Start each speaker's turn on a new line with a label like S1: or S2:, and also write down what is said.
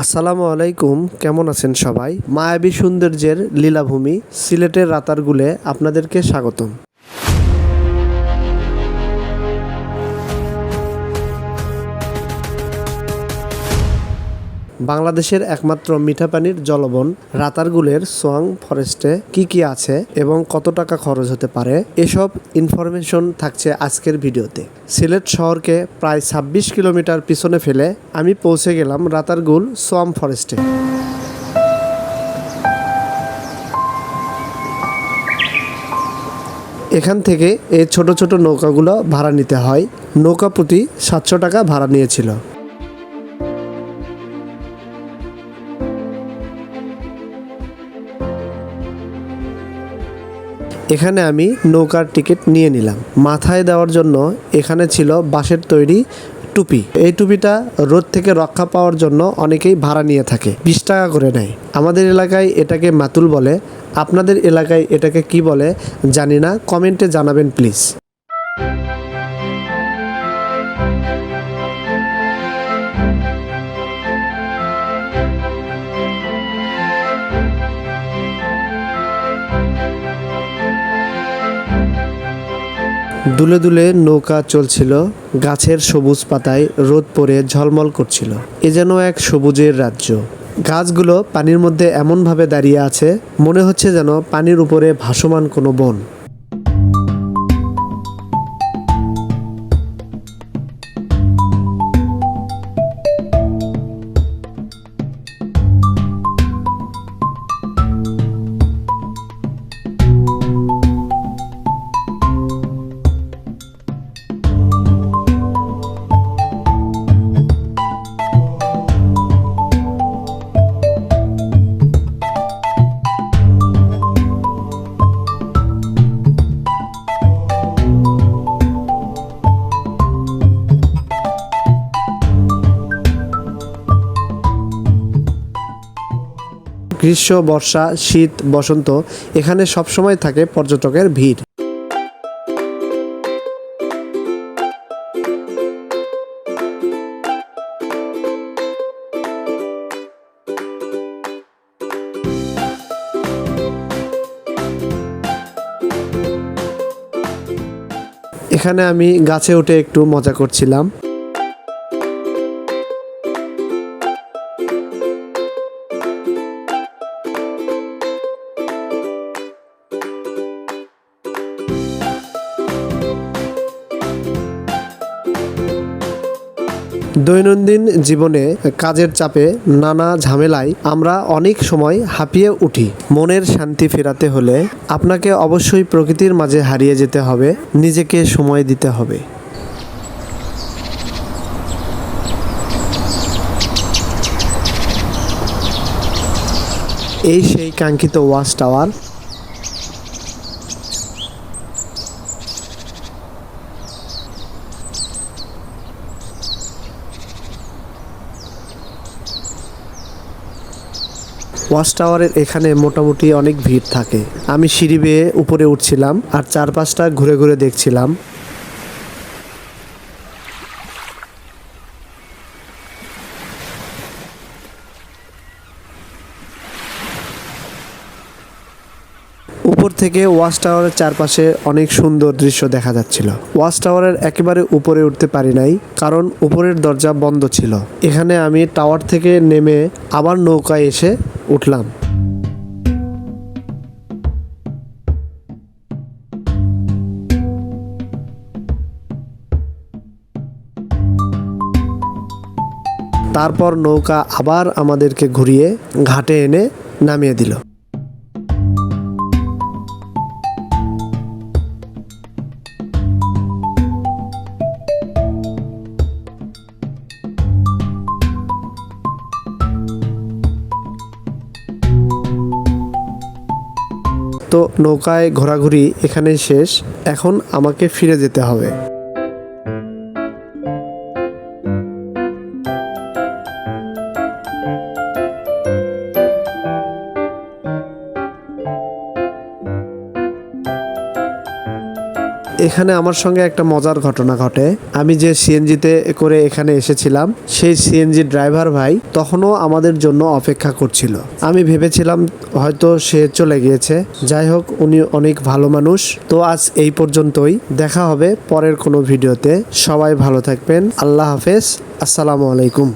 S1: আসসালামু আলাইকুম, কেমন আছেন সবাই? মায়াবী সৌন্দর্যের লীলাভূমি সিলেটের রাতারগুলে আপনাদেরকে স্বাগতম। বাংলাদেশের একমাত্র মিঠা পানির জলবন রাতারগুলের সোয়াং ফরেস্টে কি কি আছে এবং কত টাকা খরচ হতে পারে, এসব ইনফরমেশন থাকছে আজকের ভিডিওতে। সিলেট শহরকে প্রায় ২৬ কিলোমিটার পিছনে ফেলে আমি পৌঁছে গেলাম রাতারগুল সোয়াম ফরেস্টে। এখান থেকে এই ছোট ছোট নৌকাগুলো ভাড়া নিতে হয়। নৌকা প্রতি ৭০০ টাকা ভাড়া নিয়েছিল। এখানে আমি নৌকার টিকিট নিয়ে নিলাম। মাথায় দেওয়ার জন্য এখানে ছিল বাঁশের তৈরি টুপি। এই টুপিটা রোদ থেকে রক্ষা পাওয়ার জন্য অনেকেই ভাড়া নিয়ে থাকে, ২০ টাকা করে নেয়। আমাদের এলাকায় এটাকে মাতুল বলে। আপনাদের এলাকায় এটাকে কি বলে জানি না, কমেন্টে জানাবেন প্লিজ। দুলে দুলে নৌকা চলছিল, গাছের সবুজ পাতায় রোদ পড়ে ঝলমল করছিল। এ যেন এক সবুজের রাজ্য। গাছগুলো পানির মধ্যে এমনভাবে দাঁড়িয়ে আছে, মনে হচ্ছে যেন পানির উপরে ভাসমান কোনো বন। গ্রীষ্ম, বর্ষা, শীত, বসন্ত, এখানে সবসময় থাকে পর্যটকের ভিড়। এখানে আমি গাছে উঠে একটু মজা করছিলাম। দৈনন্দিন জীবনে কাজের চাপে, নানা ঝামেলায় আমরা অনেক সময় হাঁপিয়ে উঠি। মনের শান্তি ফেরাতে হলে আপনাকে অবশ্যই প্রকৃতির মাঝে হারিয়ে যেতে হবে, নিজেকে সময় দিতে হবে। এই সেই কাঙ্ক্ষিত ওয়াচ টাওয়ার। ওয়াচ টাওয়ারের এখানে মোটামুটি অনেক ভিড় থাকে। আমি সিঁড়ি বেয়ে উপরে উঠছিলাম আর চারপাশটা ঘুরে ঘুরে দেখছিলাম। উপর থেকে ওয়াচ টাওয়ারের চারপাশে অনেক সুন্দর দৃশ্য দেখা যাচ্ছিল। ওয়াচ টাওয়ারের একেবারে উপরে উঠতে পারি নাই, কারণ উপরের দরজা বন্ধ ছিল। এখানে আমি টাওয়ার থেকে নেমে আবার নৌকায় এসে উঠলাম। তারপর নৌকা আবার আমাদেরকে ঘুরিয়ে ঘাটে এনে নামিয়ে দিল। তো নৌকায় ঘোরাঘুরি এখানেই শেষ। এখন আমাকে ফিরে যেতে হবে। এখানে আমার সঙ্গে একটা মজার ঘটনা ঘটে। আমি যে সিএনজিতে করে এখানে এসেছিলাম, সেই সিএনজি ড্রাইভার ভাই তখনও আমাদের জন্য অপেক্ষা করছিল। আমি ভেবেছিলাম হয়তো সে চলে গিয়েছে। যাই হোক, উনি অনেক ভালো মানুষ। তো আজ এই পর্যন্তই, দেখা হবে পরের কোনো ভিডিওতে। সবাই ভালো থাকবেন। আল্লাহ হাফেজ। আসসালামু আলাইকুম।